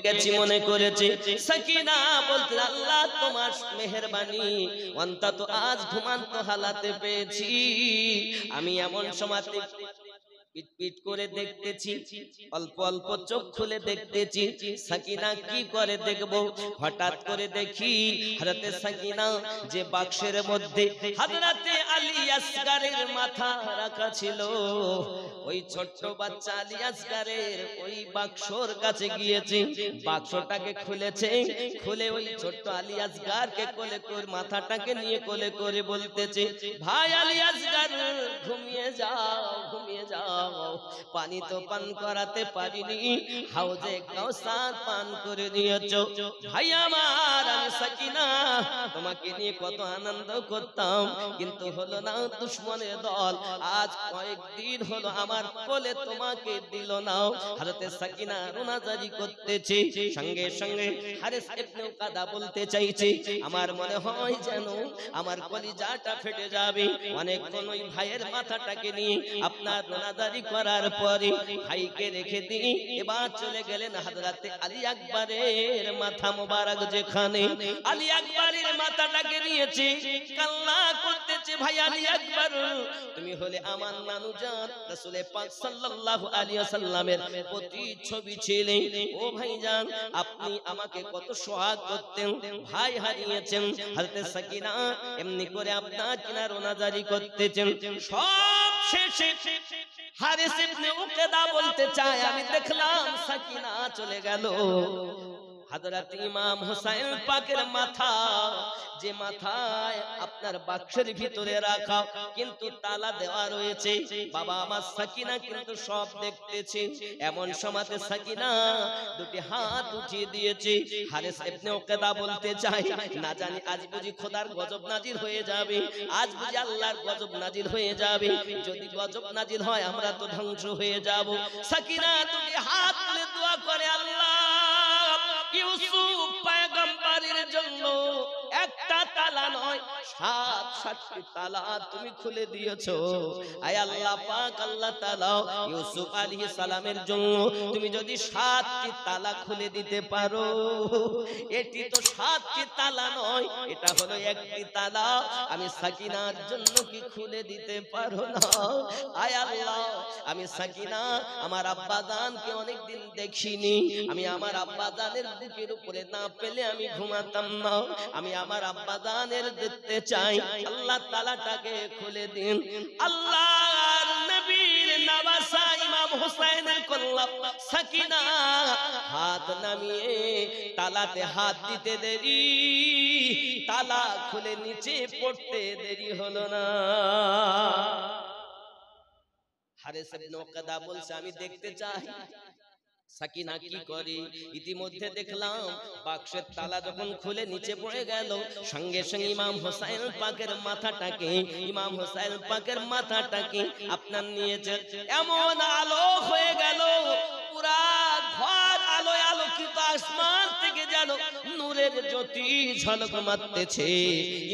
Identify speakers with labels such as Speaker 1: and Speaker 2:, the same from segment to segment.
Speaker 1: গেছি মনে করেছি। সাকিনা বলতে আল্লাহ তোমার মেহেরবানি, অন্তত আজ ঘুমান্ত হালাতে পেয়েছি। আমি এমন সময় পিট পিট করে দেখতেছি, অল্প অল্প চোখ খুলে দেখতেছি সাকিনা কি করে দেখবো। হঠাৎ করে দেখি হযরতে সাকিনা যে বাক্সের মধ্যে হযরতে আলী আসগরের মাথা রাখা ছিল, ওই ছোট্ট বাচ্চা আলী আসগরের ওই বাক্সর কাছে গিয়েছে, বাক্সটাকে খুলেছে, খুলে ওই ছোট্ট আলী আসগরকে কোলে করে মাথাটাকে নিয়ে কোলে করে বলতেছে, ভাই আলী আসগর ঘুমিয়ে যাও, ঘুমিয়ে যাও, পানি তো পান করাতে পারিনি, হাউজে কাউসার পান করে দিয়েছো। ভাই আমার, আমি সাকিনা তোমাকে নিয়ে কত আনন্দ করতাম, কিন্তু হলো না, দুশমনের দল আজ কয়েকদিন হলো আমার কোলে তোমাকে দিল না। হযরতে সাকিনা রোনাজারি করতেছে, সঙ্গে সঙ্গে হারিস ইবনে উকাদা বলতে চাইছে, আমার মনে হয় যেন আমার কলিজাটা ফেটে যাবে। অনেকক্ষণ ওই ভাইয়ের মাথাটাকে নিয়ে আপনার রোনাজারি করার পরে ভাইকে রেখে দিয়ে এবার চলে গেলেন হযরতে আলী আকবরের মাথা মোবারক যেখানে। আলী আকবরের মাথাটাকে নিয়েছে, কান্না করতেছে, ভাই আলী আকবর তুমি হলে আমার নানুজান রাসূল পাক সাল্লাল্লাহু আলাইহি ওয়াসাল্লামের প্রতিচ্ছবি ছিলেন। ও ভাইজান, আপনি আমাকে কত সোহাগ করতেন, ভাই হারিয়েছেন। হযরতে সাকিনা এমনি করে আপনার কিনা রোনাজারি করতেছেন। সব শেষে হারিস ইবনে উকাদা বলতে চায়, আমি দেখলাম সাকিনা চলে গেল। হযরত ইমাম হুসাইন পাকের মাথা, যে মাথায় আপনার বাক্সের ভিতরে রাখা কিন্তু তালা দেওয়া রয়েছে, বাবা আমার সাকিনা কিন্তু সব দেখতেছে। এমন সময়তে সাকিনা দুটি হাত উঠিয়ে দিয়েছে। হারিস ইবনে উকাদা বলতে চায়, না জানি আজ বুঝি খোদার গজব নাজিল হয়ে যাবে, আজ বুঝি আল্লাহর গজব নাজিল হয়ে যাবে। যদি গজব নাজিল হয় আমরা তো ধ্বংস হয়ে যাব। সাকিনা দুটি হাত তুলে দোয়া করে, আল্লাহ ইউসুফ পয়গম্বরের জন্য একটা তালা নয় ৭৭টি তালা তুমি খুলে দিয়েছো। আয় আল্লাহ পাক, আল্লাহ তাআলা ইউসুফ আলাইহিস সালামের জন্য তুমি যদি ৭টি তালা খুলে দিতে পারো, এটি তো ৭টি তালা নয়, এটা হলো একটি তালা, আমি সাকিনার জন্য কি খুলে দিতে পারো না? আয় আল্লাহ, আমি সাকিনা আমার আব্বা জানকে অনেকদিন দেখিনি, আমি আমার আব্বা জানের বুকের উপরে না পেলে আমি ঘুমাতাম না, আমি আমার আব্বা জানের দেখতে চাই, আল্লাহ তালাটাকে খুলে দিন। আল্লাহর নবীর নওয়াসা ইমাম হুসাইনের কল্লা সাকিনা হাত নামিয়ে তালাতে হাত দিতে দেরি, তালা খুলে নিচে পড়তে দেরি হলো না। হারিস ইবনে উকাদা বলছে, আমি দেখতে চাই সাকিনা কি করে। ইতিমধ্যে দেখলাম বাক্সের তালা যখন খুলে নিচে পড়ে গেল, সঙ্গে সঙ্গে ইমাম হুসাইন পাকের মাথাটাকে, ইমাম হুসাইন পাকের মাথাটাকে আপনার নিয়েছে, এমন আলো হয়ে গেল, পুরা ঘর আলোয় আলোকিত, আসমান থেকে যেন নূরের জ্যোতি ঝলক মারতেছে।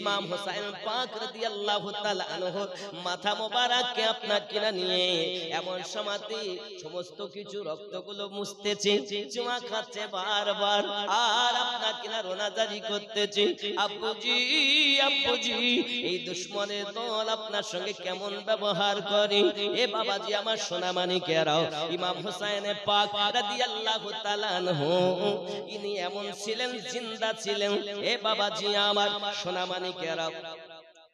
Speaker 1: ইমাম হুসাইন পাক রাদিয়াল্লাহু তাআলা আনহু মাথা মোবারককে আপনার কিনা নিয়ে এমন সময়তে সমস্ত কিছু রক্তগুলো মুছতেছে, চুমা খাচ্ছে বারবার, আর আপনার কিনা রোনাজারি করতেছে, আব্বুজি আব্বুজি এই দুশমনের দল আপনার সঙ্গে কেমন ব্যবহার করে। এ বাবাজি আমার সোনা মানিকেরাও, ইমাম হুসাইন পাক রাদিয়াল্লাহু তাআলা আনহু ইনি এমন ছিলেন, জিন্দা ছিলেন। এ বাবাজি আমার সোনা মানিকেরাও,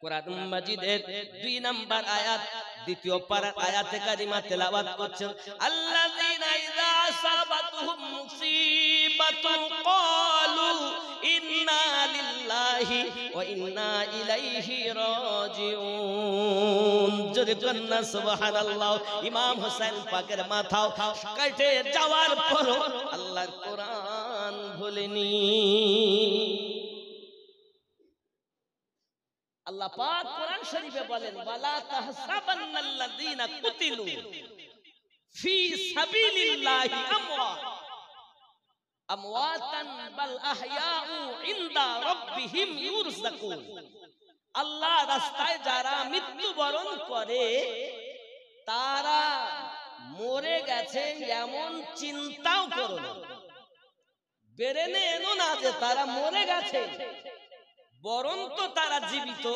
Speaker 1: কোরআন মাজিদের ২ নম্বর আয়াত, দ্বিতীয় পারার আয়াতে কারিমা তেলাওয়াত করছেন, আল্লাযীনা ইযা আসাবাতুহুম মুসিবাতুন ক্বালু ইন্না লিল্লাহি ওয়া ইন্না ইলাইহি রাজিউন। জোরে কন্না সুবহানাল্লাহ। ইমাম হুসাইন পাকের মাথা কেটে যাওয়ার পর আল্লাহর কোরআন ভুলেনি। আল্লাহ পাক কোরআন শরীফে বলেন, ওয়ালা তাহসাবান্নাল্লাযীনা কুতিলু ফি সাবিলিল্লাহি আমওয়াতান বাল আহইয়াউ ইনদা রাব্বিহিম ইউরযাকুন। আল্লাহ রাস্তায় যারা মৃত্যুবরণ করে তারা মরে গেছে এমন চিন্তাও করো না। বেরেনে এনো না যে তারা মরে গেছে, বরং তো তারা জীবিত,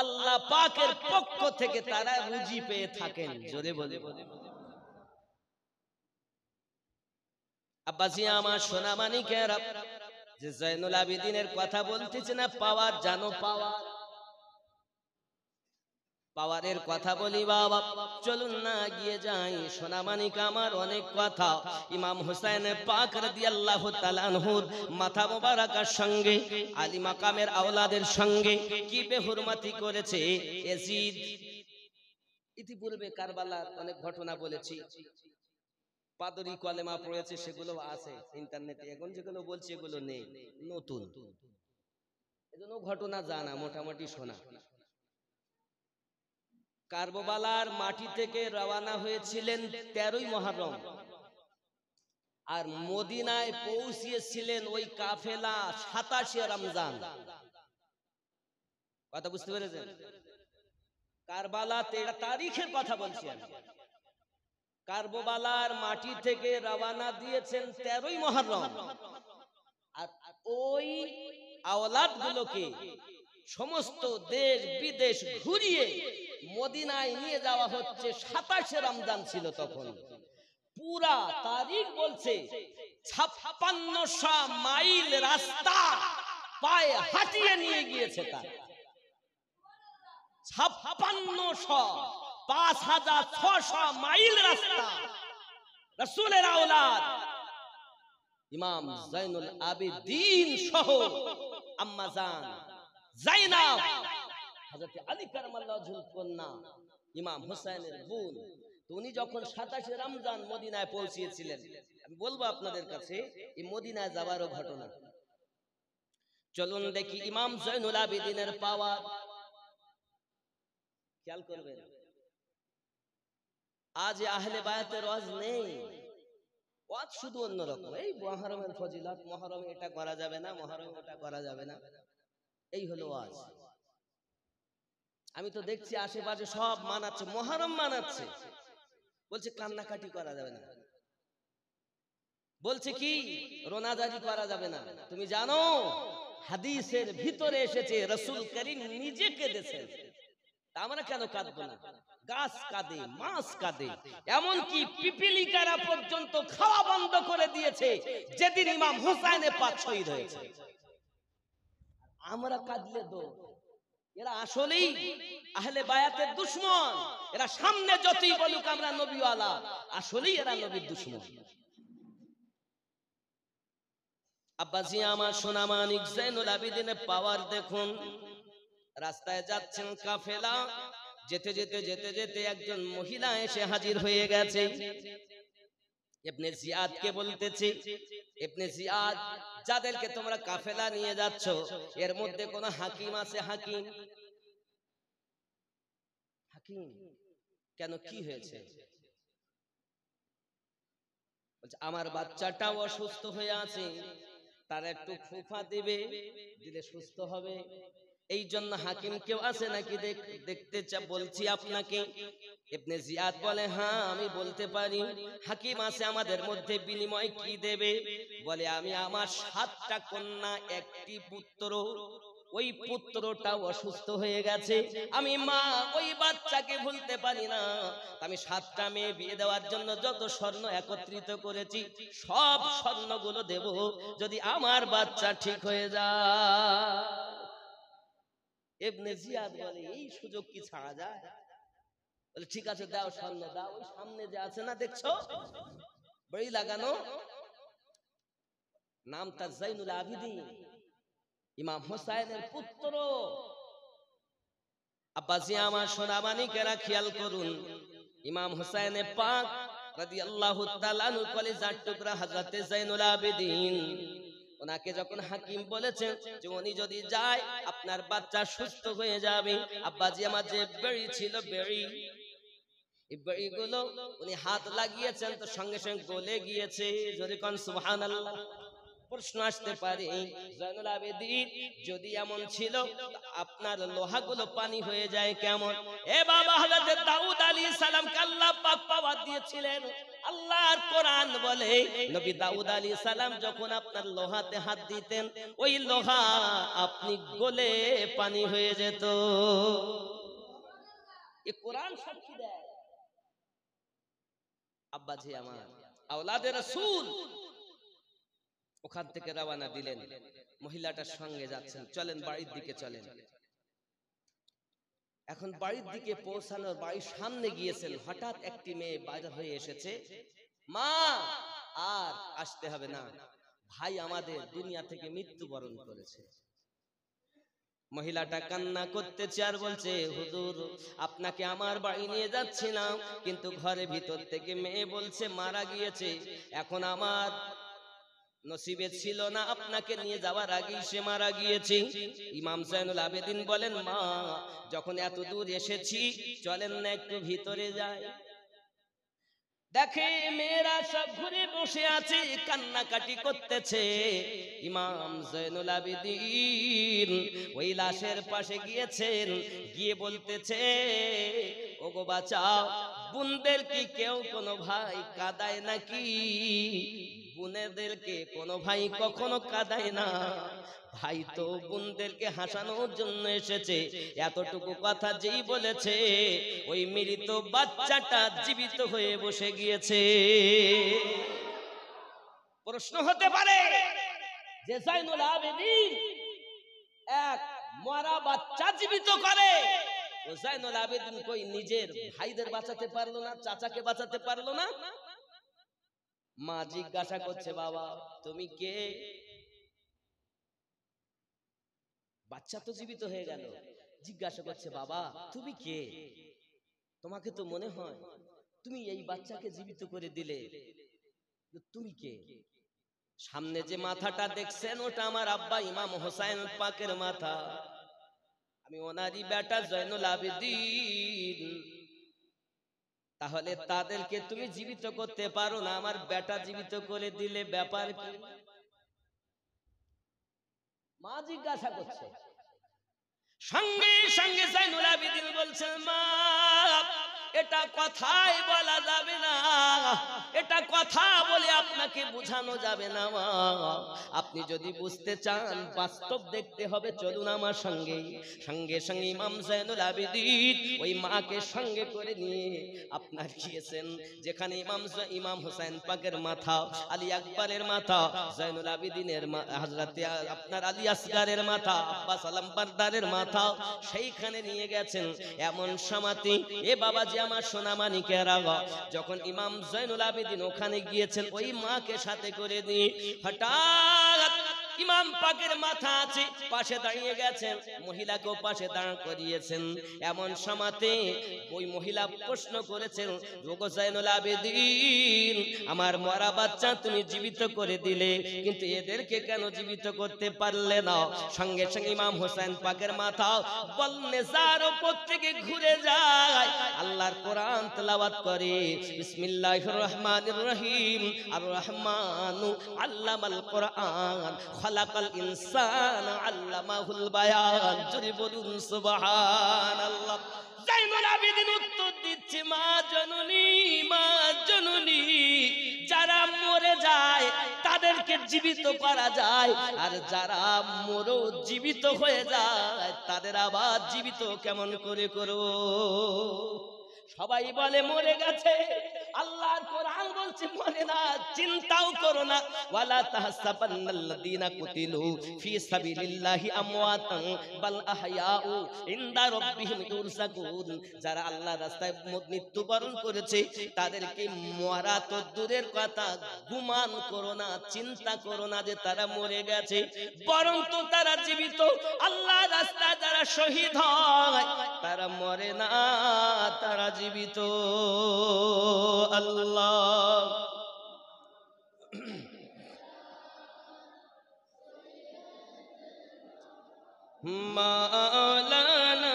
Speaker 1: আল্লাহ পাকের পক্ষ থেকে তারা রুজি পেয়ে থাকেন। জোরে বলে আব্বাসি আমার সোনা মানিকেরা, যে জয়নুল আবেদিনের কথা বলতেছে না, পাওয়ার জানো, পাওয়ারের কথা বলি বাবা, চলুন না গিয়ে যাই। সোনা মানিক আমার অনেক কথা ইমাম হুসাইন পাক রাদিয়াল্লাহু তাআলা আনহুর মাথা মোবারকের সঙ্গে আলী মাকামের আওলাদের সঙ্গে কি বেহুরমতি করেছে ইয়াজিদ। ইতিপূর্বে কারবালার অনেক ঘটনা বলেছি, পাদরি কলেমা পড়েছে, সেগুলো আছে ইন্টারনেটে। এখন যেগুলো বলছি এগুলো নেই, নতুন, এজন্য ঘটনা জানা মোটামুটি শোনা। কারবালার মাটি থেকে রওনা হয়েছিলেন 13ই মুহররম, আর মদিনায় পৌঁছিয়েছিলেন ওই কাফেলা 27 রমজান। কথা বুঝতে পেরেছেন? কারবালা 13 তারিখের কথা বলছি আমি। কারবালার মাটি থেকে রওনা দিয়েছেন 13ই মুহররম, আর ওই আওলাদ গুলোকে সমস্ত দেশ বিদেশ ঘুরিয়ে মদিনায় নিয়ে যাওয়া হচ্ছে। 27 রমজান ছিল তখন। পুরা তারিখ বলছে 5600 মাইল রাস্তা পায়ে হাঁটিয়ে নিয়ে গিয়েছে। তার 5600 মাইল রাস্তা রাসূলের আওলাদ ইমাম জয়নুল আবেদিন সহ আম্মা জান জাইনাব, হযরত আলী কারামাল্লাহু ওয়াজহুর কন্যা, ইমাম হুসাইনের বোন, তো উনি যখন 27 রমজান মদিনায় পৌঁছিয়েছিলেন, আমি বলবো আপনাদের কাছে এই মদিনায় যাওয়ারও ঘটনা। চলুন দেখি ইমাম জয়নুল আবেদিনের পাওয়ার। খেয়াল করবেন, আজ আহলে বায়াতের ওয়াজ নেই, ওয়াজ শুধু অন্যরকম। এই মুহররমের ফজিলত, মুহররমে এটা করা যাবে না, মুহররমে ওটা করা যাবে না, এই হলো ওয়াজ। আমি তো দেখছি আশেপাশে সব মানাচ্ছে, মুহররম মানাচ্ছে, বলছে কান্নাকাটি করা যাবে না, বলছে কি রোনাজারি করা যাবে না। তুমি জানো হাদিসের ভিতরে এসেছে রাসূল করিম নিজে কেঁদেছেন, আমরা কেন কাঁদবো না? গাছ কাঁদে, মাছ কাঁদে, এমনকি পিপিলিকারা পর্যন্ত খাওয়া বন্ধ করে দিয়েছে যেদিন ইমাম হুসাইনে পাক শহীদ হয়েছে। আমরা কাঁদলে তো এরা আসলেই আহলে বায়াতের দুশমন। এরা সামনে যতই বলুক আমরা নবীওয়ালা, আসলেই এরা নবীর দুশমন। আব্বাসি আমার সোনা মানিক জয়নুল আবেদিনের পাওয়ার দেখুন। রাস্তায় যাচ্ছেন কাফেলা, যেতে যেতে যেতে যেতে একজন মহিলা এসে হাজির হয়ে গেছে। ইবনে জিয়াদকে বলতেছে, ইবনে জিয়াদ, যাদেরকে তোমরা কাফেলা নিয়ে যাচ্ছ এর মধ্যে কোন হাকিম আছে? হাকিম, হাকিম কেন, কি হয়েছে? বলছে আমার বাচ্চাটাও অসুস্থ হয়ে আছে, তার একটু ফুফা দিবে, দিলে সুস্থ হবে, এই জন্য হাকিম কেউ আছে নাকি দেখতে বলছি আপনাকে। ইবনে জিয়াদ বলে হ্যাঁ আমি বলতে পারি, হাকিম আছে আমাদের মধ্যে, বিনিময় কি দেবে? বলে আমি আমার 7টা কন্যা, একটি পুত্র, ওই পুত্রটাও অসুস্থ হয়ে গেছে, আমি মা ওই বাচ্চাকে ভুলতে পারি না, আমি 7টা মেয়ে বিয়ে দেওয়ার জন্য যত স্বর্ণ একত্রিত করেছি সব স্বর্ণগুলো দেব যদি আমার বাচ্চা ঠিক হয়ে যায়। ইবনে জিয়াদ বলে এই সুযোগ কি ছাড়া যায়? বলে ঠিক আছে দাও, স্বর্ণ দাও। ওই সামনে যে আছে না দেখছো বড়ি লাগানো, নাম তার জয়নুল আবেদিন, ইমাম হুসাইনের পুত্র। আব্বাসি আমার সোনা মানিকেরা খেয়াল করুন, ইমাম হুসাইনে পাক রাদিয়াল্লাহু তাআলা আনহু কলিজার টুকরা হযরত জয়নুল আবেদিন, ওনাকে যখন হাকিম বলেছেন যে উনি যদি যায় আপনার বাচ্চা সুস্থ হয়ে যাবে, আব্বাজি আমার যে বেড়ি ছিল, বেড়ি, এই বেড়িগুলো উনি হাত লাগিয়েছেন তো সঙ্গে সঙ্গে গলে গিয়েছে। যদি কোন সুবহানাল্লাহ, প্রশ্ন আসতে পারে, জয়নুল আবেদিন যদি এমন ছিল আপনার লোহাগুলো পানি হয়ে যায় কেমন? এ বাবা, হযরত দাউদ আলাইহিস সালামকে আল্লাহ পাক পাওয়ার দিয়েছিলেন। আল্লাহর কোরআন বলে নবী দাউদ আলাইহিস সালাম যখন আপনার লোহাতে হাত দিতেন, ওই লোহা আপনি গলে পানি হয়ে যেত। এ কোরআন সাক্ষী দেয়। আব্বাজি আমার, আওলাদে রাসূল ওখান থেকে রওনা দিলেন, মহিলাটার সঙ্গে যাচ্ছেন, চলেন বাড়ির দিকে চলেন। এখন বাড়ির দিকে পৌঁছানোর, বাড়ির সামনে গিয়েছেন, হঠাৎ একটি মেয়ে বাজার হয়ে এসেছে, মা আর আসতে হবে না, ভাই আমাদের দুনিয়া থেকে মৃত্যুবরণ করেছে। মহিলাটা কান্না করতেছে আর বলছে, হুজুর আপনাকে আমার বাড়ি নিয়ে যাচ্ছিলাম, কিন্তু ঘরে ভিতর থেকে মেয়ে বলছে মারা গিয়েছে, এখন আমার নসিবে ছিল না আপনাকে নিয়ে যাওয়ার আগেই সে মারা গিয়েছে। ইমাম জয়নুল আবেদিন বলেন, মা যখন এত দূর এসেছি, চলেন না একটু ভিতরে যাই। দেখে মেয়েরা সব ঘুরে বসে আছে, কান্নাকাটি করতেছে। ইমাম জয়নুল আবেদিন ওই লাশের পাশে গিয়েছেন, গিয়ে বলতেছে, ওগো বাঁচাও, বোনদের কি কেউ কোনো ভাই কাঁদায় নাকি? বোনেদেরকে কোনো ভাই কখনো কাঁদায় না, ভাই তো বোনদেরকে হাসানোর জন্য এসেছে। এতটুকু কথা যেই বলেছে, ওই মৃত বাচ্চাটা জীবিত হয়ে বসে গিয়েছে। প্রশ্ন হতে পারে যে জয়নুল আবেদিন এক মরা বাচ্চা জীবিত করে, ও জয়নুল আবেদিন কই নিজের ভাইদের বাঁচাতে পারলো না, চাচাকে বাঁচাতে পারলো না? মা জিজ্ঞাসা করছে, বাবা তুমি কে? বাচ্চা তো জীবিত হয়ে গেল, জিজ্ঞাসা করছে, বাবা তুমি কে? তোমাকে তো মনে হয় তুমি এই বাচ্চাকে জীবিত করে দিলে, তুমি কে? সামনে যে মাথাটা দেখছেন, ওটা আমার আব্বা ইমাম হোসাইন পাকের মাথা, আমি ওনারই বেটা জয়নুল আবেদিন। তাহলে তাদেরকে তুমি জীবিত করতে পারো না, আমার বেটা জীবিত করে দিলে ব্যাপার কি? মা জিজ্ঞাসা করছে। সঙ্গে সঙ্গে জয়নুল আবেদিন বলছেন, মা এটা কথাই বলা যাবে না, এটা কথা বলে আপনাকে বোঝানো যাবে না। মা আপনি যদি বুঝতে চান, বাস্তব দেখতে হবে, চলুন আমার সঙ্গে। সঙ্গে সঙ্গে ইমাম জয়নুল আবেদিন ওই মাকে সঙ্গে করে নিয়ে আপনার গিয়েছেন যেখানে ইমাম হোসেন পাকের মাথা, আলী আকবরের মাথা, জয়নুল আবেদিনের হযরতে আপনার আলী আসগারের মাথা, আব্বাস আলম বারদারের মাথা, সেইখানে নিয়ে গেছেন। এমন সমাধি, এ বাবাজি আমার সোনামানিকেরা, যখন ইমাম জয়নুল আবেদিন ওখানে গিয়েছেন, ওই মাকে সাথে করে নিয়ে হঠাৎ ইমাম পাকের মাথা আছে, পাশে দাঁড়িয়ে গেছেন, মহিলাকেও পাশে দাঁড় করিয়েছেন। এমন সমাতে ওই মহিলা প্রশ্ন করেছেন, ওগো জয়নুল আবেদিন, আমার মরা বাচ্চা তুমি জীবিত করে দিলে, কিন্তু এদেরকে কেন জীবিত করতে পারলে না? সঙ্গে সঙ্গে ইমাম হোসেন পাকের মাথা বল নেজার উপর থেকে ঘুরে যায়, আল্লাহর কোরআন তেলাওয়াত করে, বিসমিল্লাহির রহমানির রহিম, আর রহমানু আল্লামাল কোরআন, খালাকাল ইনসানা আল্লামাহুল বায়ান। জোরে বলুন সুবহানাল্লাহ। জয়নুল আবেদিন উত্তর দিচ্ছে, মা জননী, মা জননী, যারা মরে যায় তাদেরকে জীবিত করা যায়, আর যারা মরো জীবিত হয়ে যায় তাদের আবার জীবিত কেমন করে করো? সবাই বলে মরে গেছে, আল্লাহর কোরআন বলছে মরে না, চিন্তাও করো না। ওয়ালা তাহসাবান্নাল্লাযীনা কুতিলু ফি সাবিলিল্লাহি আমওয়াতান বাল আহইয়াউ ইনদা রাব্বিহিম ইউরযাকুন। যারা আল্লাহর রাস্তায় মৃত্যুবরণ করেছে তাদেরকে মরা তো দূরের কথা, গুমান করো না, চিন্তা করো না যে তারা মরে গেছে, বরং তো তারা জীবিত। আল্লাহর রাস্তায় যারা শহীদ হয় তারা মরে না, তারা জীবিত। আল্লাহ মাওলানা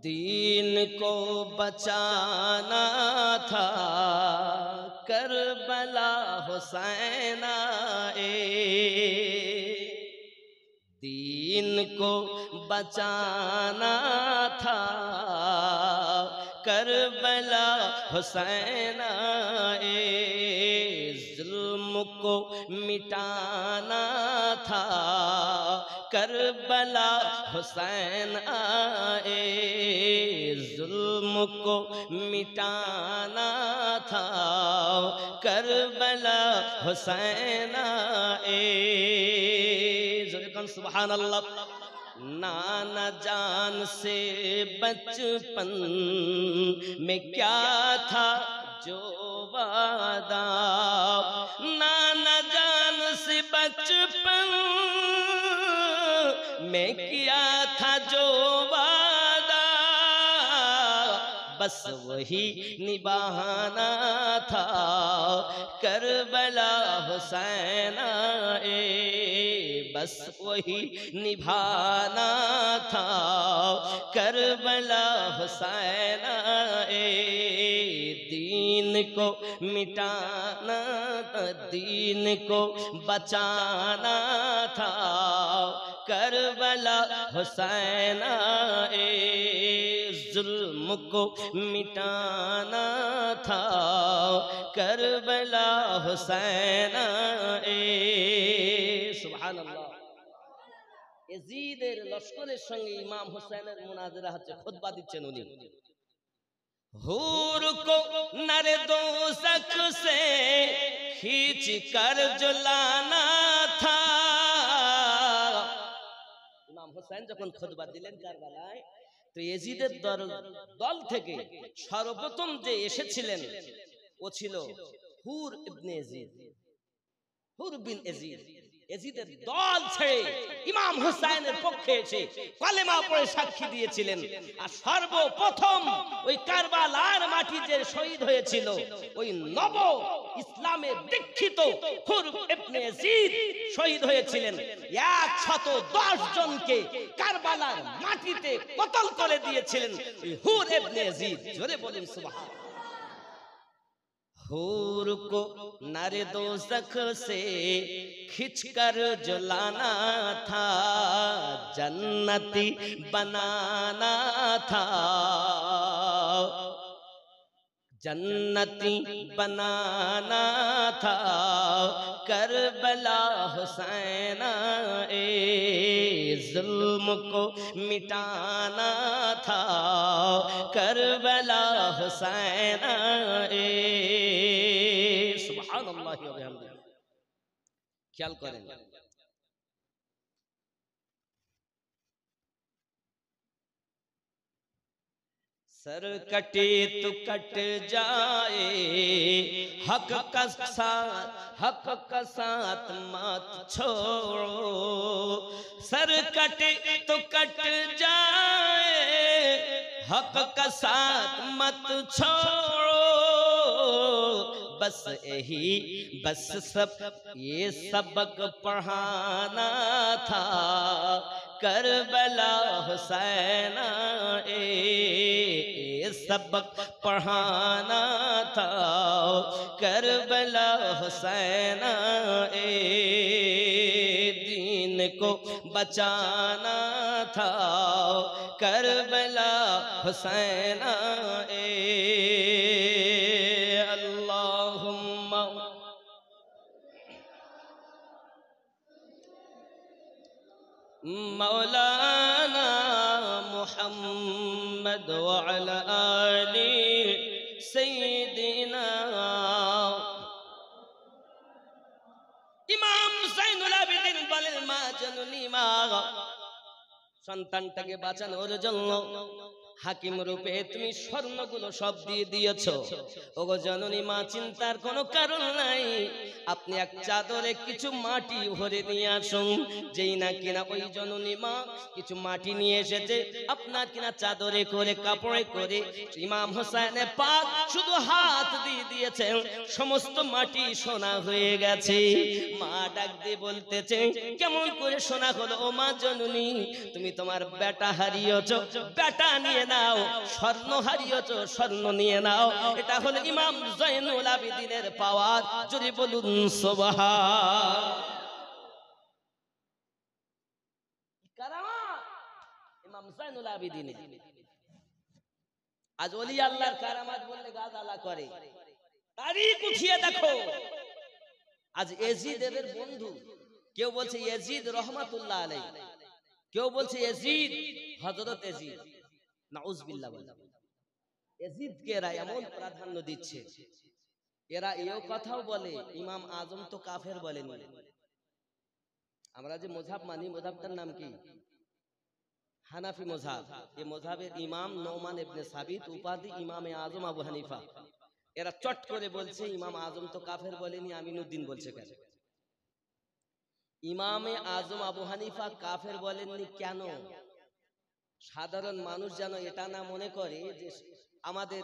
Speaker 1: दीन को बचाना था करबला हुसैन आए, दीन को बचाना था करबला हुसैन आए, जुल्म को मिटाना था करबला हुसैन आए, जुल्म को मिटाना था करबला हुसैन आए। सुभान अल्लाह। नाना जान से बचपन में क्या था जो वादा, नाना जान से बचपन में किया था जो वादा, बस वही निभाना था करबला हुसैन आए, बस वही निभाना था करबला हुसैन आए, दीन को मिटाना था, दीन को बचाना था करबला हुसैन आए, जुल्म को मिटाना था करबला हुसैन आए। सुभान अल्लाह। यजीদের লস্করের সঙ্গে ইমাম হুসাইনের মুনাজারা হচ্ছে, খুতবা দিচ্ছেন উনি। हूर को नर दोज़ख से खींच कर जो लाना था, ইমাম হুসাইন যখন খুতবা দিলেন কারবালায়, তো ইয়াজিদের দল থেকে সর্বপ্রথম যে এসেছিলেন ও ছিল হুর ইবনে ইয়াজিদ, হুর বিন ইয়াজিদ। ইয়াজিদের দল ছেড়ে ইমাম হুসাইনের পক্ষে এসে কালেমা পড়ে সাক্ষী দিয়েছিলেন। আর সর্বপ্রথম ওই কারবালার মাটি যে শহীদ হয়েছিল, ওই নব ইসলামে দীক্ষিত হুর ইবনে ইয়াজিদ শহীদ হয়েছিলেন। 110 জনকে কারবালার মাটিতে কতল করে দিয়েছিলেন ওই হুর ইবনে ইয়াজিদ। জোরে বলুন সুবহানাল্লাহ। हूर को नर दोज़ख से खींचकर जो लाना था, जन्नती बनाना था, जन्नती बनाना था करबला हुसैन आए, जुल्म को मिटाना था करबला हुसैन आए। सुभान अल्लाह व बिहम्दिही। ख्याल करें, सर कटे तो कट जाए हक का साथ मत छोड़ो, सर कटे तो कट जाए हक का साथ मत छोड़ो, बस यही बस सब ये सबक पढ़ाना था करबला हुसैन आए, सबक पढ़ाना था करबला हुसैन आए, दीन को बचाना था करबला हुसैन आए। अल्लाहुम्मा मौलाना मुहम्मद व अला आलि सय्यिदिना। ইমাম হুসাইনুল আবেদিন বলেন, মা জননী, মা সন্তানটাকে বাঁচানোর জন্য হাকিম রূপে তুমি স্বর্ণগুলো সব দিয়ে দিয়েছো। ওগো জননী মা, চিন্তার কোনো কারণ নাই, আপনি এক চাদরে কিছু মাটি ভরে নিয়ে আসুন। যেই না কিনা ওই জননী মা কিছু মাটি নিয়ে এসেছে, আপনার কিনা চাদরে করে কাপড়ে করে ইমাম হোসেন পাক শুধু হাত দিয়ে দিয়েছেন, সমস্ত মাটি সোনা হয়ে গেছে। মা ডাক দিয়ে বলতেছে, কেমন করে সোনা হলো? ও মা জননী, তুমি তোমার বেটা হারিয়েছো, বেটা নিয়ে নাও, স্বর্ণ হারিয়েছ স্বর্ণ নিয়ে নাও। এটা হলো ইমাম জয়নুল আবেদিনের পাওয়ার। যদি বলুন সুবহান। কারামাত ইমাম জয়নুল আবেদিনের। আজ ওলি আল্লাহর কারামাত বললে গাদালা করে। তারিখ উঠিয়ে দেখো। আজ ইয়াজিদ এদের বন্ধু। কেউ বলছে ইয়াজিদ রহমাতুল্লাহ আলাইহি, কেউ বলছে ইয়াজিদ হযরত ইয়াজিদ। নাউযুবিল্লাহ। ইয়াজিদকে এরা এমন প্রাধান্য দিচ্ছে, এরা এও কথাও বলে ইমাম আজম তো কাফের বলেনি। আমরা যে মযহাব মানি, মযহাবটার নাম কি? হানাফি মযহাব। এই মযহাবের ইমাম নোমান ইবনে সাবিত, উপাধি ইমামে আজম আবু হানিফা। এরা চট করে বলছে ইমাম আজম তো কাফের বলেনি, আমিনুদ্দিন বলছে কেন? ইমামে আজম আবু হানিফা কাফের বলেননি কেন? সাধারণ মানুষ যেন এটা না মনে করে যে আমাদের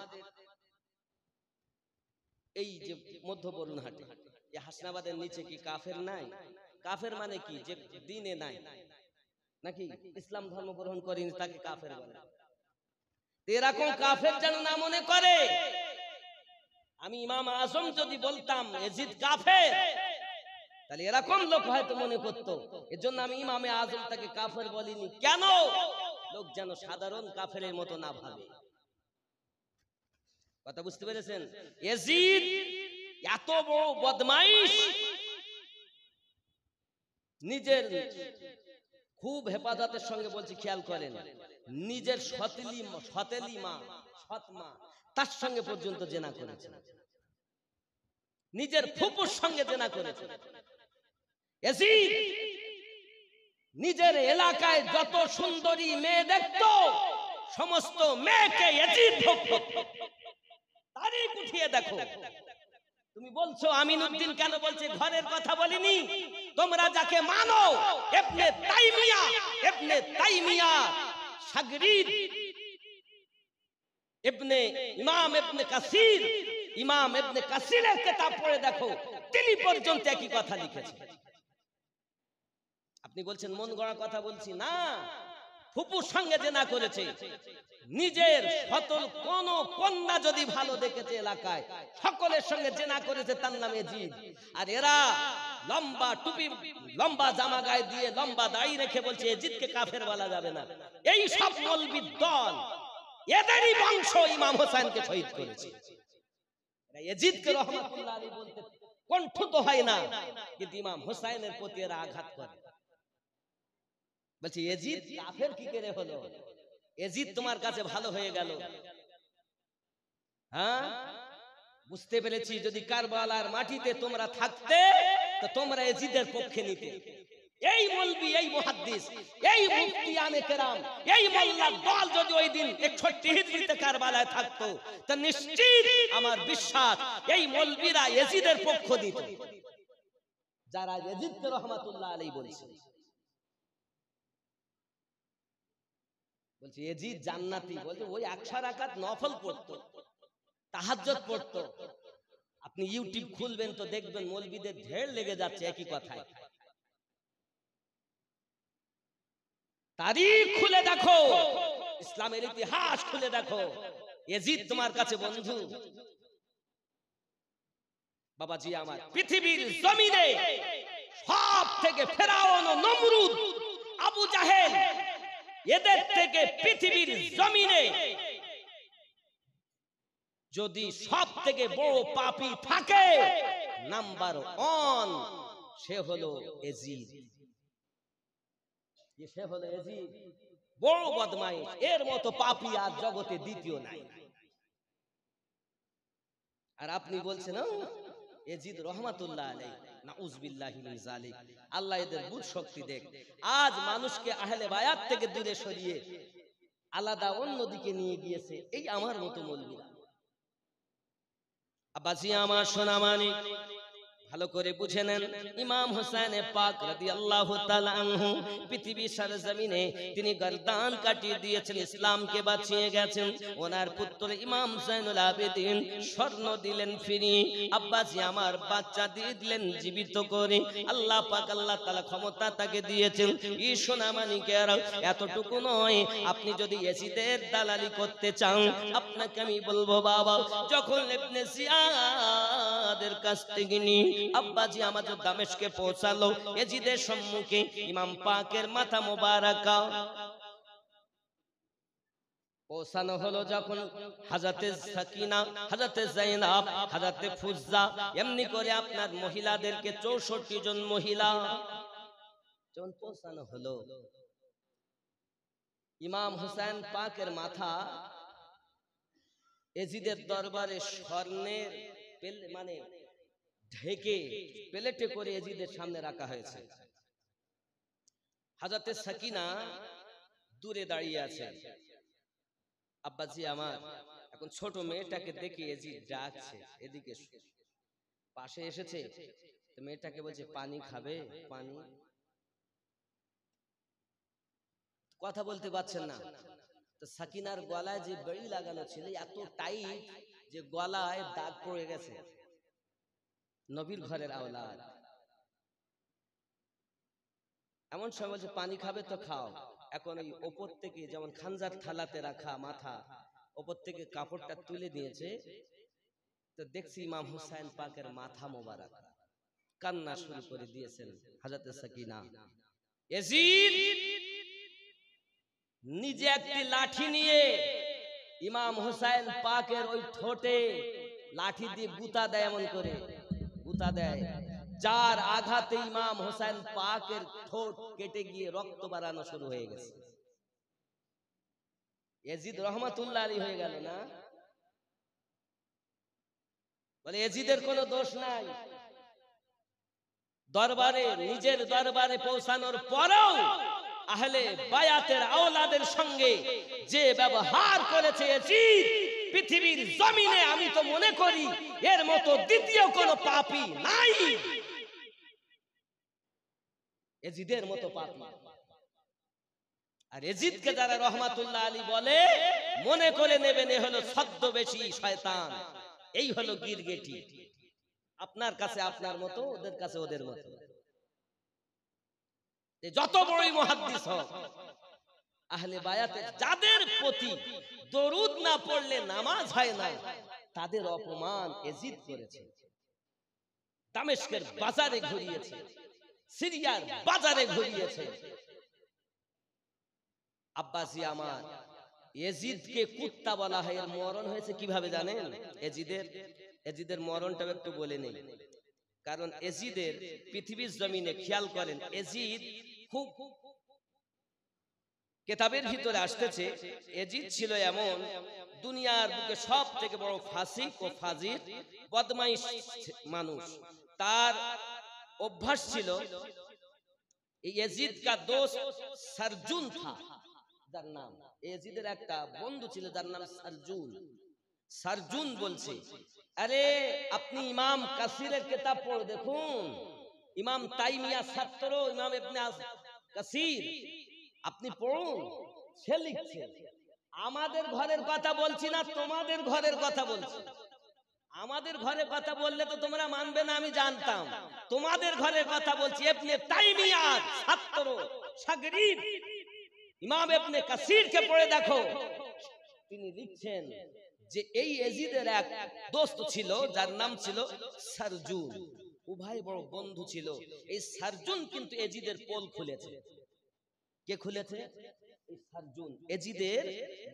Speaker 1: এই যে মধ্য বরুণহাটে, এই হাসনাবাদের নিচে কি কাফের নাই? কাফের মানে কি? যে দ্বীনে নাই, নাকি ইসলাম ধর্ম গ্রহণ করেনি তাকে কাফের বলে। এরকম কাফের যেন না মনে করে। আমি ইমাম আজম যদি বলতাম ইয়াজিদ কাফের, তাহলে এরকম লোক হয়তো মনে করতো। এজন্য আমি ইমামে আজম তাকে কাফের বলিনি কেন? লোক যেন সাধারণ কাফেরের মতো না ভাবে। কথা বুঝতে পেরেছেন? ইয়াজিদ এত বড় বদমাইশ, নিজের খুব হেফাজতের সঙ্গে বলছি, খেয়াল করেন, নিজের সতেলি মা, সৎ মা, তার সঙ্গে পর্যন্ত জেনা করেছে। নিজের ফুপুর সঙ্গে জেনা করেছে। ইয়াজিদ নিজের এলাকায় যত সুন্দরী মেয়ে দেখত, সমস্ত মেয়েকে ইয়াজিদ ভোগ করত। তারিখ উঠিয়ে দেখো। তুমি বলছো আমিনুদ্দিন কেন বলছে? ঘরের কথা বলিনি। তোমরা যাকে মানো ইবনে তাইমিয়া শাগরিদ ইমাম ইবনে কাসিরের কিতাব পড়ে দেখো, তিনি পর্যন্ত একই কথা লিখেছেন। আপনি বলছেন মন গড়া কথা বলছি না, ফুপুর সঙ্গে জেনা করেছে। নিজের সতল কোন কন্যা যদি ভালো দেখেছে এলাকায়, সকলের সঙ্গে জেনা করেছে, তার নাম ইয়াজিদ। আর এরা লম্বা টুপি, লম্বা জামা গায়ে দিয়ে, লম্বা দাড়ি রেখে বলছে ইয়াজিদকে কাফের বলা যাবে না। এই সব মৌলবীর দল, এদেরই বংশ ইমাম হোসেনকে শহীদ করেছে। ইয়াজিদকে রহমাতুল্লাহ আলাইহি বলতে কণ্ঠ তো হয় না, কিন্তু ইমাম হোসেনের প্রতি এরা আঘাত করে। বলছে ইয়াজিদ কাফের কি করে হলো? ইয়াজিদ তোমার কাছে ভালো হয়ে গেল। হ্যাঁ, বুঝতে পেরেছি। যদি কারবালার মাটিতে তোমরা থাকতে, তো তোমরা ইয়াজিদের পক্ষে নিতে। এই মৌলবি, এই মুহাদ্দিস, এই মুফতিয়ানে কেরাম, এই মোল্লার দল যদি ওই দিন 61 হিজরিতে কারবালায় থাকতো, তো নিশ্চিত আমার বিশ্বাস এই মৌলবিরা ইয়াজিদের পক্ষ দিত, যারা ইয়াজিদকে রহমাতুল্লাহ আলাইহি বলেছে। বলছে ইয়াজিদ জান্নাতি। বলছে ওই 100 রাকাত নফল পড়তো, তাহাজ্জুদ পড়তো। আপনি ইউটিউব খুলবেন তো দেখবেন মৌলবীদের ঢের লেগে যাচ্ছে একই কথায়। তারিখ খুলে দেখো, ইসলামের ইতিহাস খুলে দেখো। ইয়াজিদ তোমার কাছে বন্ধু। বাবাজি আমার, পৃথিবীর জমিনে সব থেকে ফেরাউন ও নমরুদ, আবু জাহেল, এদের থেকে পৃথিবীর জমিনে যদি সব থেকে বড় পাপী থাকে, নাম্বার 1 সে হলো ইয়াজিদ। সে হলো ইয়াজিদ, বড় বদমাইশ। এর মতো পাপী আর জগতে দ্বিতীয় নাই। আর আপনি বলছেন ইয়াজিদ রহমাতুল্লাহ আলাইহি, নাউযুবিল্লাহি মিন যালিক। আল্লাহ এদের বুঝ শক্তি দেখ। আজ মানুষকে আহলে বায়াত থেকে দূরে সরিয়ে আলাদা অন্যদিকে নিয়ে গিয়েছে এই আমার মতো মৌলবীরা। আব্বাজি আমার, সোনা মানিক, ভালো করে বুঝে নেন, ইমাম হোসেন পাক রাদিয়াল্লাহু তাআলা আনহু পৃথিবীর সরজমিনে তিনি গর্দান কাটিয়ে দিয়েছেন, ইসলামকে বাঁচিয়ে গেছেন। ওনার পুত্র ইমাম জাইনুল আবেদিন স্বর্ণ দিলেন ফিরি, আব্বাজি আমার বাচ্চা দিয়ে দিলেন জীবিত করে। আল্লাহ পাক আল্লাহ তাআলা ক্ষমতা তাকে দিয়েছেন। এই সোনামানিকের এতটুকু নয়, আপনি যদি ইয়াজিদের দালালি করতে চান, আপনাকে আমি বলবো বাবা, যখন ইবনে জিয়াদের কাছ থেকে নিয়ে আব্বাজি আমাদের দামেশকে পৌঁছালো, ইয়াজিদের সম্মুখে ইমাম পাকের মাথা মোবারকা পৌঁছানো হলো। যখন হযরতে সাকিনা, হযরতে যায়েনব, হযরতে ফুজ্জা, এমনি করে আপনার মহিলাদেরকে 64 জন মহিলা যখন পৌঁছানো হলো, ইমাম হোসেন পাকের মাথা ইয়াজিদের দরবারে স্বর্ণের মানে ঢেকে প্লেটে করে ইয়াজিদের সামনে রাখা হয়েছে। হযরতে সাকিনা দূরে দাঁড়িয়ে আছে। আব্বাজি আমার এখন ছোট মেয়েটাকে দেখে ইয়াজিদ ডাকছে, এদিকে পাশে এসেছে। তো মেয়েটাকে বলছে পানি খাবে, পানি। কথা বলতে পারছেন না। তো সাকিনার গলায় যে বেড়ি লাগানো ছিল এত টাইট যে গলায় দাগ পড়ে গেছে। নবীর ঘরের আওলাদ, এমন সময় বলছে পানি খাবে তো খাও। এখন ওই ওপর থেকে যেমন খানজার থালাতে রাখা মাথা, ওপর থেকে কাপড়টা তুলে দিয়েছে। তো দেখছি ইমাম হুসাইন পাকের মাথা মোবারক কান্না শুরু করে দিয়েছেন হযরতে সাকিনা। ইয়াজিদ নিজে একটি লাঠি নিয়ে ইমাম হুসাইন পাকের ওই ঠোঁটে লাঠি দিয়ে গুতা দেয়, এমন করে গুতা দেয়, যার আঘাতে ইমাম হুসাইন পাকের ঠোঁট কেটে গিয়ে রক্ত বাড়ানো শুরু হয়ে গেছে। ইয়াজিদ রহমাতুল্লাহ আলাইহি হয়ে গেল না? বলে ইয়াজিদের কোনো দোষ নাই। দরবারে, নিজের দরবারে পৌঁছানোর পরেও আহলে বায়াতের আওলাদের সঙ্গে যে ব্যবহার করেছে ইয়াজিদ, পৃথিবীর জমিনে আমি তো মনে করি এর মতো দ্বিতীয় কোনো পাপী নাই। ইয়াজিদের মতো পাপী। আর ইয়াজিদকে যারা রহমাতুল্লাহ আলী বলে, মনে করে নেবেন এ হলো ছদ্মবেশী শয়তান, এই হলো গিরগিটি। আপনার কাছে আপনার মতো, ওদের কাছে ওদের মতো। যত বড়ই মুহাদ্দিস হোক, আহলে বায়াতের যাদের প্রতি দরুদ না পড়লে নামাজ হয় না, তাদের অপমান ইয়াজিদ করেছে। দামেস্কের বাজারে ঘুরিয়েছে, সিরিয়ার বাজারে ঘুরিয়েছে। আব্বাসি আমার, ইয়াজিদকে কুত্তা বলা হয়। এর মরণ হয়েছে কিভাবে জানেন? ইয়াজিদের মরণটা একটু বলে নেই, কারণ ইয়াজিদের পৃথিবীর জমিনে খেয়াল করেন, ইয়াজিদ খুব কিতাবের ভিতরে আসতেছে, ইয়াজিদ ছিল এমন দুনিয়ার বুকে সব থেকে বড় ফাসিক ও ফাজির বদমাইশ মানুষ। তার অভ্যাস ছিল, ইয়াজিদ কা দোস্ত সারজুন থা, যার নাম, ইয়াজিদের একটা বন্ধু ছিল যার নাম সারজুন। সারজুন বলছে, আরে আপনি ইমাম কাসিরের কিতাব পড়ে দেখুন, ইমাম তাইমিয়া ছাত্র ইমাম ইবনে কাসির, আপনি পড়ুন। সে লিখছে, আমাদের ঘরের কথা বলছি না, তোমাদের ঘরের কথা বলছি। আমাদের ঘরের কথা বললে তো তোমরা মানবে না, আমি জানতাম। তোমাদের ঘরের কথা বলছি। ইবনে তাইমিয়ার ছাত্র শাগরিদ ইমাম ইবনে কাসিরকে পড়ে দেখো। তিনি লিখছেন যে এই ইয়াজিদের এক দোস্ত ছিল যার নাম ছিল সারজুন। উভয় বড় বন্ধু ছিল। এই সারজুন কিন্তু ইয়াজিদের পোল খুলেছে। কে খুলেছে? এই সারজুন। ইয়াজিদের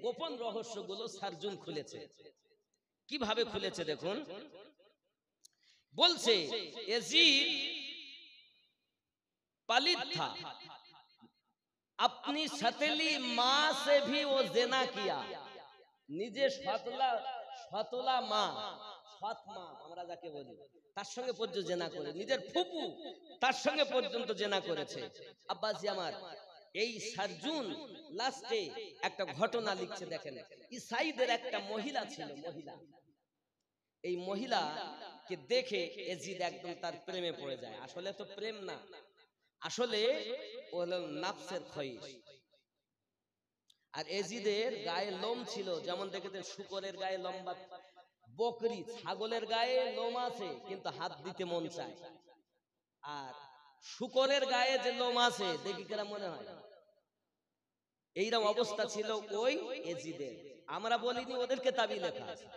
Speaker 1: গোপন রহস্যগুলো সারজুন খুলেছে। কিভাবে খুলেছে দেখুন। বলছে ইয়াজিদ पलित था, अपनी सतीली माँ से भी वो जिना किया। নিজে সতলা মা, সৎ মা আমরা যাকে বলি, তার সঙ্গে পর্যন্ত জেনা করে, নিজের ফুপু তার সঙ্গে পর্যন্ত জেনা করেছে। আব্বাসি আমার, এই সারজুন লাস্টে একটা ঘটনা লিখছে দেখেন। ইসাইদের একটা মহিলা ছিল, মহিলা, এই মহিলাকে দেখে এজিদ একদম তার প্রেমে পড়ে যায়। আসলে তো প্রেম না, আসলে ও হলো নাফসের খয়েশ। আর এজিদের গায়ে লোম ছিল, যেমন দেখেছেন শুকরের গায়ে লম্বা, বকরি ছাগলের গায়ে লোম আছে কিন্তু হাত দিতে মন চায়, আর শুকরের গায়ে যে লোম আছে দেখি কেন মনে হয়। এইরকম অবস্থা ছিল ওই এজিদের। আমরা বলিনি, ওদের কেতাবি লেখা আছে।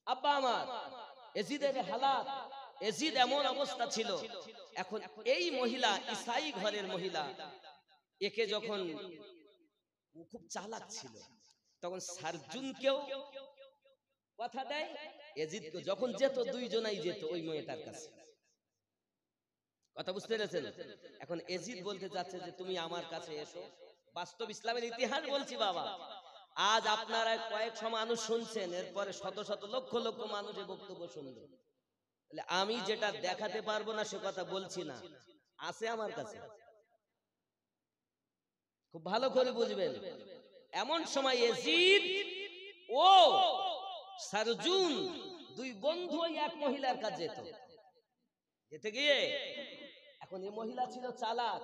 Speaker 1: আব্বা আমার, এজিদের হালাত, এজিদ এমন অবস্থা ছিল। এখন এই মহিলা ঈসাই ঘরের মহিলা, একে যখন খুব চালাক ছিল, তখন সার্জুনকেও কথা দেয়, এজিদকে যখন যেত দুইজনাই যেত ওই মেয়েটার কাছে। কথা বুঝতে পেরেছেন? এখন এজিদ বলতে যাচ্ছে যে তুমি আমার কাছে এসো। বাস্তব ইসলামের ইতিহাস বলছি বাবা। আজ আপনারা কয়েকশো মানুষ শুনছেন, এরপরে শত শত লক্ষ লক্ষ মানুষ এই বক্তব্য শুনবে। আমি যেটা দেখাতে পারবো না সে কথা বলছি না, আছে আমার কাছে। খুব ভালো করে বুঝবেন। এমন সময় এজিদ ও সারজুন দুই বন্ধু এক মহিলার কাছে যেতে গিয়ে, এখন এই মহিলা ছিল চালাক।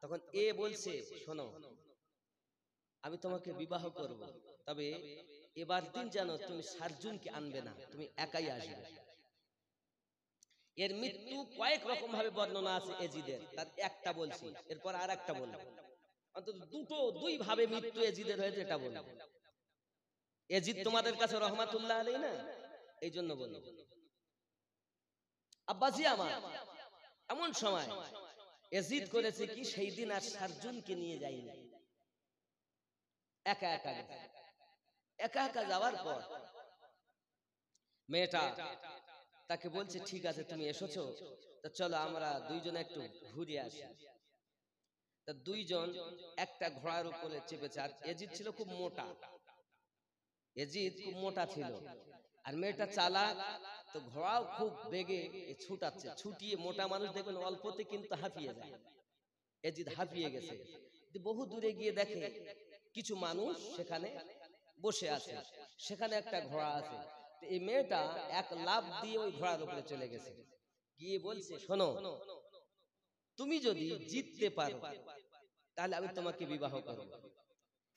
Speaker 1: তখন এ বলছে, শোনো আমি তোমাকে বিবাহ করব, তবে এবার দিন যেন তুমি সার্জুনকে আনবে না, তুমি একাই আসবে। এর মৃত্যু কয়েক রকম ভাবে বর্ণনা আছে এজিদের, তার একটা বলছি, এরপর আর একটা বলবো। অন্তত দুই ভাবে মৃত্যু এজিদের হয়েছে, এটা বলবো। এজিদ তোমাদের কাছে রহমাতুল্লাহ আলাইহি না, এই জন্য বলবো। আব্বাজি আমার, এমন সময় এজিদ করেছে কি, সেই দিন আর সার্জুনকে নিয়ে যায়নি, একা একা একা একা যাওয়ার পর মেয়েটা তাকে বলছে, ঠিক আছে তুমি এসেছো, তো চলো আমরা দুইজনে একটু ঘুরে আসি। তা দুইজন একটা ঘোড়ার উপরে চেপেছে, আর এজিদ ছিল খুব মোটা, এজিদ খুব মোটা ছিল, আর মেয়েটা চালাক, তো ঘোড়াও খুব বেগে ছুটাচ্ছে, ছুটিয়ে মোটা মানুষ দেখবেন অল্পতে কিন্তু হাঁপিয়ে যায়। এজিদ হাঁপিয়ে গেছে, বহু দূরে গিয়ে দেখে কিছু মানুষ সেখানে বসে আছে, সেখানে একটা ঘোড়া আছে। এই মেয়েটা এক লাফ দিয়ে ওই ঘোড়ার উপরে চলে গেছে, গিয়ে বলছে, শোনো তুমি যদি জিততে পারো তাহলে আমি তোমাকে বিবাহ করব।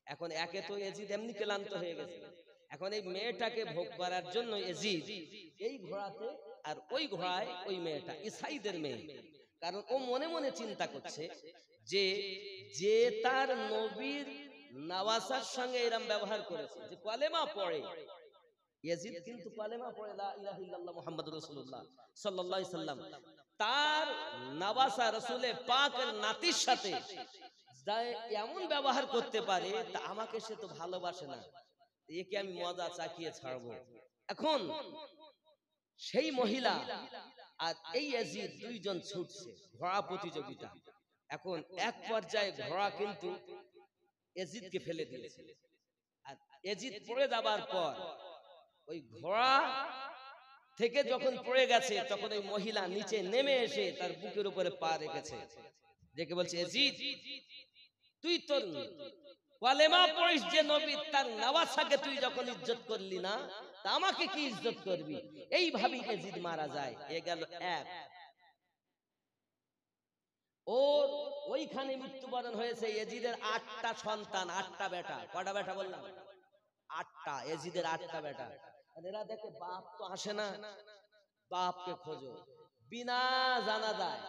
Speaker 1: এখন একে তো এজিদ এমনি ক্লান্ত হয়ে গেছে, এখন এই মেয়েটাকে ভোগ করার জন্য এজিদ এই ঘোড়াতে, আর ওই ঘোড়ায় ওই মেয়েটা ঈসাইদের মেয়ে, কারণ ও মনে মনে চিন্তা করছে যে যে তার নবীর নওয়াসার সঙ্গে এরকম ব্যবহার করেছে, যে কলেমা পড়ে, ইয়াজিদ কিন্তু কলেমা পড়ে লা ইলাহা ইল্লাল্লাহ মুহাম্মাদুর রাসূলুল্লাহ সাল্লাল্লাহু আলাইহি সাল্লাম, তার নওয়াসা রাসূলে পাকের নাতির সাথে এমন ব্যবহার করতে পারে, তা আমাকে সে তো ভালোবাসে না, একে আমি মজা চাকিয়ে ছাড়বো। এখন সেই মহিলা আর এই ইয়াজিদ দুইজন ছুটছে ঘোড়া প্রতিযোগিতা। এখন এক পর্যায়ে ঘোড়া কিন্তু ইয়াজিদকে ফেলে দিয়েছে, আর ইয়াজিদ পড়ে যাবার পর ওই ঘোড়া থেকে যখন পড়ে গেছে, তখন ওই মহিলা নিচে নেমে এসে তার বুকের উপরে পা রেখেছে, দেখে বলছে, ইয়াজিদ তুই তোর কলেমা পড়িস যে নবী, তার নওয়াসাকে তুই যখন ইজ্জত করলি না, তা আমাকে কি ইজ্জত করবি? এইভাবেই ইয়াজিদ মারা যায়। এ গেল এক। ওর ওইখানে মৃত্যুবরণ হয়েছে। ইয়াজিদের 8টা সন্তান, 8টা বেটা। কটা বেটা বললাম? 8টা। ইয়াজিদের 8টা বেটা। এরা দেখে বাপ তো আসে না, বাপকে খোঁজো, বিনা জানাজায়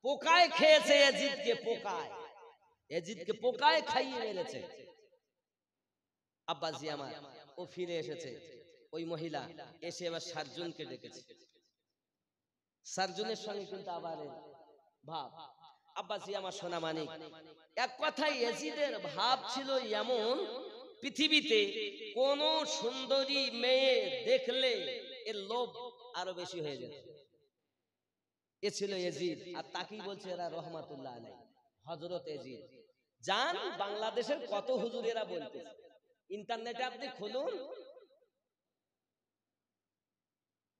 Speaker 1: পোকায় খেয়েছে ইয়াজিদকে, পোকায়, ইয়াজিদকে পোকায় খাইয়ে মেরেছে। আব্বাজি আমার, ও ফিরে এসেছে। ওই মহিলা এসে এবার সার্জুনকে ডেকেছে। সার্জুনের সঙ্গে কিন্তু আবার ভাব। আব্বাজি আমার সোনা মানিক, এক কথায় ইয়াজিদের ভাব ছিল এমন, পৃথিবীতে কোন সুন্দরী মেয়ে দেখলে এর লোভ আরো বেশি হয়ে যেত। এ ছিল ইয়াজিদ, আর তাকেই বলছে এরা রহমাতুল্লাহ আলাইহি, হযরত ইয়াজিদ। জান বাংলাদেশের কত হুজুরেরা বলতেছে, ইন্টারনেটে আপনি খুলুন,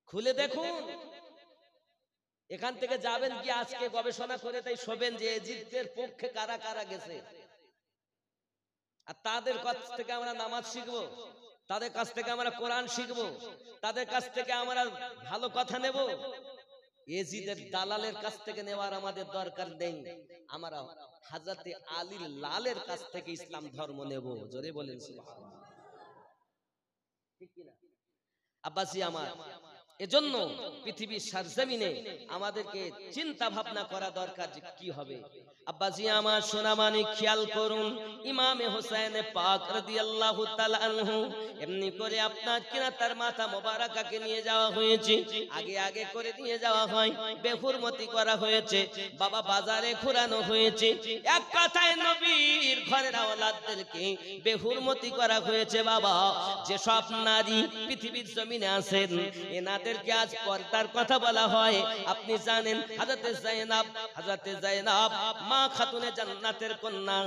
Speaker 1: খুলে দেখুন, এখান থেকে যাবেন কি আজকে গবেষণা করে তাই শোবেন যে ইয়াজিদের পক্ষে কারা কারা গেছে, আর তাদের কাছ থেকে আমরা নামাজ শিখবো। তাদের কাছ থেকে আমরা কোরআন শিখবো, তাদের কাছ থেকে আমরা ভালো কথা নেব। এজিদের দালালের কাছ থেকে নেওয়ার আমাদের দরকার নেই, আমরা হযরতে আলীর লালের কাছ থেকে ইসলাম ধর্ম নেব। জোরে বলেন সুবহানাল্লাহ, ঠিক কি না আব্বাসি আমার? এজন্য পৃথিবীর সরজমিনে আমাদেরকে চিন্তা ভাবনা করা দরকার যে কি হবে। আব্বাজি আমার সোনামানি খেয়াল করুন, ইমামে হোসেন পাক রাদিয়াল্লাহু তাআলা আনহু এমনি করে আপনার কিনা তার মাথা মোবারকাকে নিয়ে যাওয়া হয়েছে, আগে আগে করে নিয়ে যাওয়া হয়, বেহুরমতি করা হয়েছে, বাবা বাজারে ঘোরানো হয়েছে। এক কথায় নবীর ঘরের আওলাদদেরকে বেহুরমতি করা হয়েছে। বাবা যে সব নারী পৃথিবীর জমিনে আছেন এনাদেরকে আজ পর্দার কথা বলা হয়। আপনি জানেন হযরতে যায়েনাব মা খাতুনে জান্নাতের কন্যা,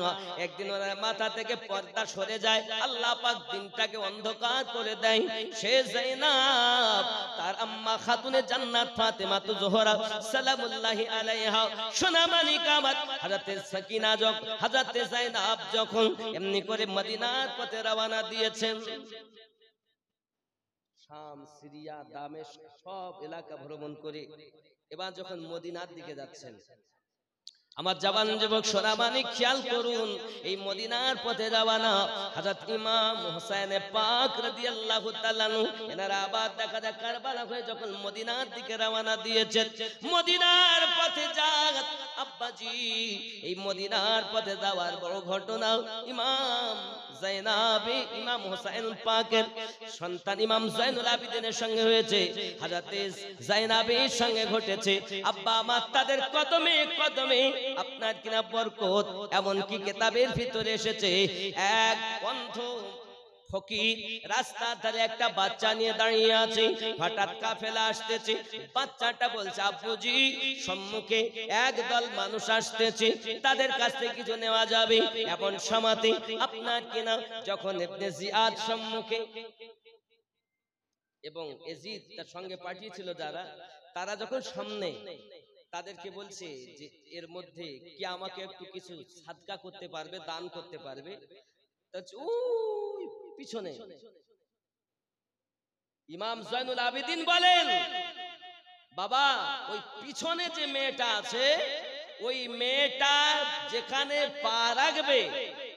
Speaker 1: একদিন ওনার মাথা থেকে পর্দা সরে যায়, আল্লাহ পাক দিনটাকে অন্ধকার করে দেয়। সে যায়েনাব তার আম্মা খাতুনে জান্নাত ফাতেমা জোহরা সালামুল্লাহি আলাইহা সোনামানি কামাত হযরতে সাকিনা হযরতে যায়েনাব যখন এমনি করে মদিনার পথে রওনা দিয়েছেন, শাম, সিরিয়া, দামেস্ক সব এলাকা ভ্রমণ করে এবার যখন মদিনার দিকে যাচ্ছেন, আমার জওয়ান যুবক সোনামানি খেয়াল করুন, এই মদিনার পথে রওনা হযরত ইমাম হোসেন পাক রাদিয়াল্লাহু তাআলা আনহু এনারা আবার দেখা যায় কারবালা হয়ে যখন মদিনার দিকে রওনা দিয়েছেন। মদিনার পথে যাক আব্বাজি, এই মদিনার পথে যাওয়ার বড় ঘটনা ইমাম যায়েনাবে ইমাম হোসেন পাকের সন্তান ইমাম জয়নুল আবেদিনের সঙ্গে হয়েছে, হযরতে যায়েনাবের সঙ্গে ঘটেছে। আব্বা আমার তাদের কদমে কদমে আপনার কিনা বরকত। এমনকি কিতাবের ভিতরে এসেছে এক অন্ধ ফকির রাস্তার ধারে একটা বাচ্চা নিয়ে দাঁড়িয়ে আছে, হঠাৎ কাফেলা আসতেছে, বাচ্চাটা বলছে আব্বুজি সম্মুখে একদল মানুষ আসতেছে, তাদের কাছ থেকে কিছু নেওয়া যাবে। এমন সময়তে আপনার কিনা যখন ইবনে জিয়াদ সম্মুখে এবং এজিদ তার সঙ্গে পাঠিয়েছিল যারা, তারা যখন সামনে তাদেরকে বলছে যে এর মধ্যে কি আমাকে একটু কিছু সাদকা করতে পারবে, দান করতে পারবে? ওই পিছনে ইমাম জয়নুল আবেদিন বলেন বাবা ওই পিছনে যে মেয়েটা আছে, ওই মেয়েটা যেখানে পা রাখবে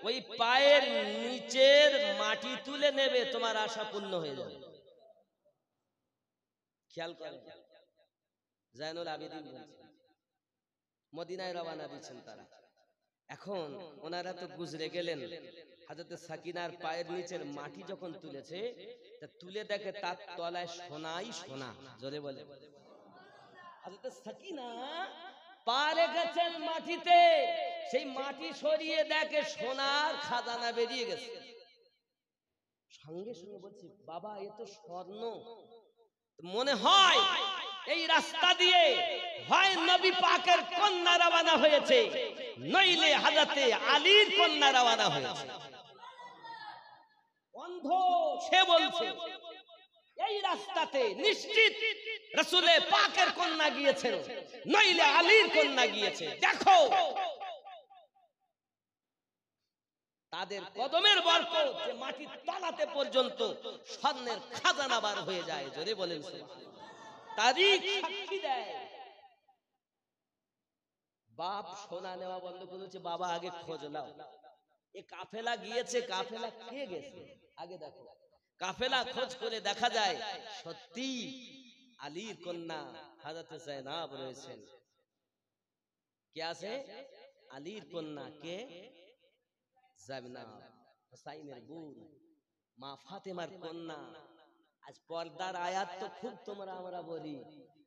Speaker 1: ওই পায়ের নিচের মাটি তুলে নেবে, তোমার আশা পূর্ণ হয়ে যাবে। খেয়াল করেন, জয়নুল আবেদিন মদিনায় রওনা দিচ্ছেন তারা। এখন ওনারা তো গুজরে গেলেন, হযরত সাকিনার পায়ের নিচের মাটি যখন তুলেছে, তা তুলে দেখে তার তলায় সোনাই সোনা। জোরে বলে হযরত সাকিনা পা রেখেছেন মাটিতে, সেই মাটি সরিয়ে দেখে সোনার খাজানা বেরিয়ে গেছে। সঙ্গে সঙ্গে বলছি বাবা এ তো স্বর্ণ। মনে হয় এই রাস্তা দিয়ে হয় নবী পাকের কন্যা রওনা হয়েছে, নইলে হযরতে আলীর কন্যা রওনা হয়েছে। অন্ধ সে বলছে এই রাস্তাতে নিশ্চিত রাসূলে পাকের কন্যা গিয়েছেন, নইলে আলীর কন্যা গিয়েছে। দেখো তাদের কদমের বরকত যে মাটির তলাতে পর্যন্ত স্বর্ণের খাজানা বার হয়ে যায়। জোরে বলেন সুবহানাল্লাহ। তারিখ সাক্ষী দেয়। বাপ সোনা নেওয়া বন্ধ করেছে, বাবা আগে খোঁজ নাও এ কাফেলা গিয়েছে, কাফেলা কে গেছে আগে দেখো। কাফেলা খোঁজ করে দেখা যায় সত্যি আলীর কন্যা হযরত যায়েনাব রয়েছেন। কে আছে? আলীর কন্যা কে? যায়েনাব, হুসাইনের বোন, মা ফাতেমার কন্যা। আজ পর্দার আয়াত তো খুব তোমরা আমরা বলি,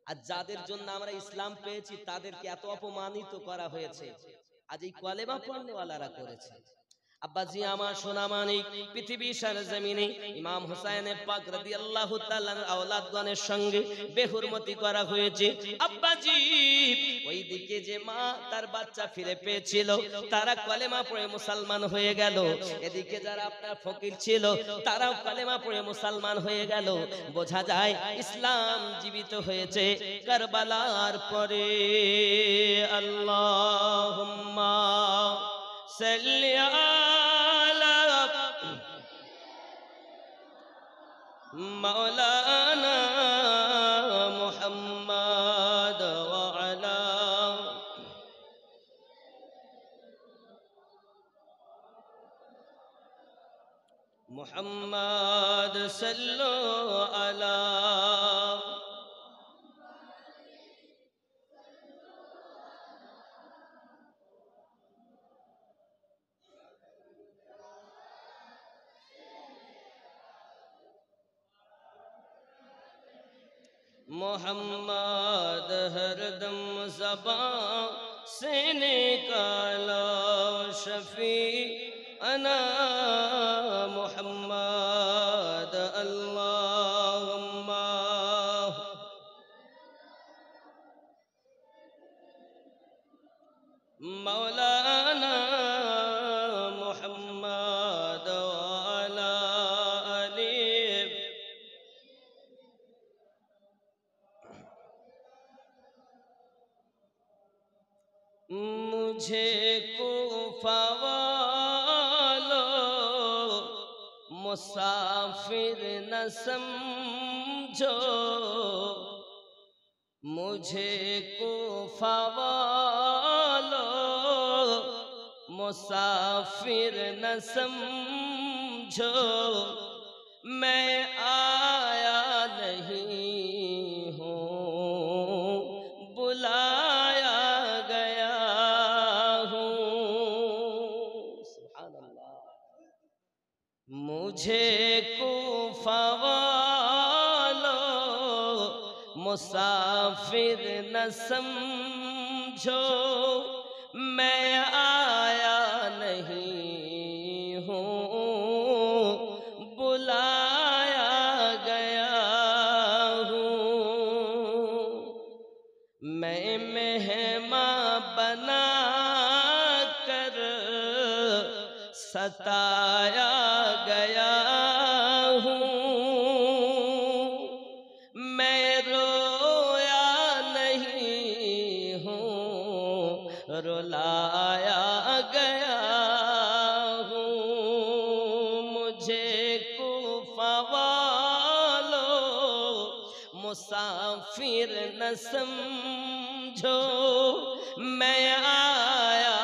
Speaker 1: আর যাদের জন্য আমরা ইসলাম পেয়েছি তাদেরকে এত অপমানিত করা হয়েছে, আজ এই কলেমা পড়নেওয়ালারা করেছে। আব্বাজি আমার সোনামানিক পৃথিবীর সরজমিনে ইমাম হোসেন পাক রাদিয়াল্লাহু তাআলার আওলাদগণের সঙ্গে বেহুরমতি করা হয়েছে। আব্বাজি ওইদিকে যে মা তার বাচ্চা ফিরে পেয়েছিল তারা কলেমা পড়ে মুসলমান হয়ে গেল, এদিকে যারা আপনার ফকির ছিল তারাও কলেমা পড়ে মুসলমান হয়ে গেল। বোঝা যায় ইসলাম জীবিত হয়েছে কারবালার পরে। আল্লাহুম্মা সাল্লি আলা मौलाना मुहम्मद व अला मुहम्मद सल्लो अला मोहम्मद हरदम ज़बां से निकालो शफी अना मोहम्मद अल्लाहुम्मा मौलाना मुहम्मद वाला अली मुझे कूफा वालों मुसाफिर न समझो मुझे कूफा वालों मुसाफिर न समझो मैं आया नहीं हूँ बुलाया गया हूँ। सुभान अल्लाह। मुझे कूफा वालों मुसाफिर न समझो मैं आया नहीं हूँ बुलाया गया हूँ। मैं मेहमान बना कर सताया गया हूँ। मैं रोया नहीं हूँ रुलाया गया हूँ। मुझे कूफा वालों मुसाफिर न समझो मैं आया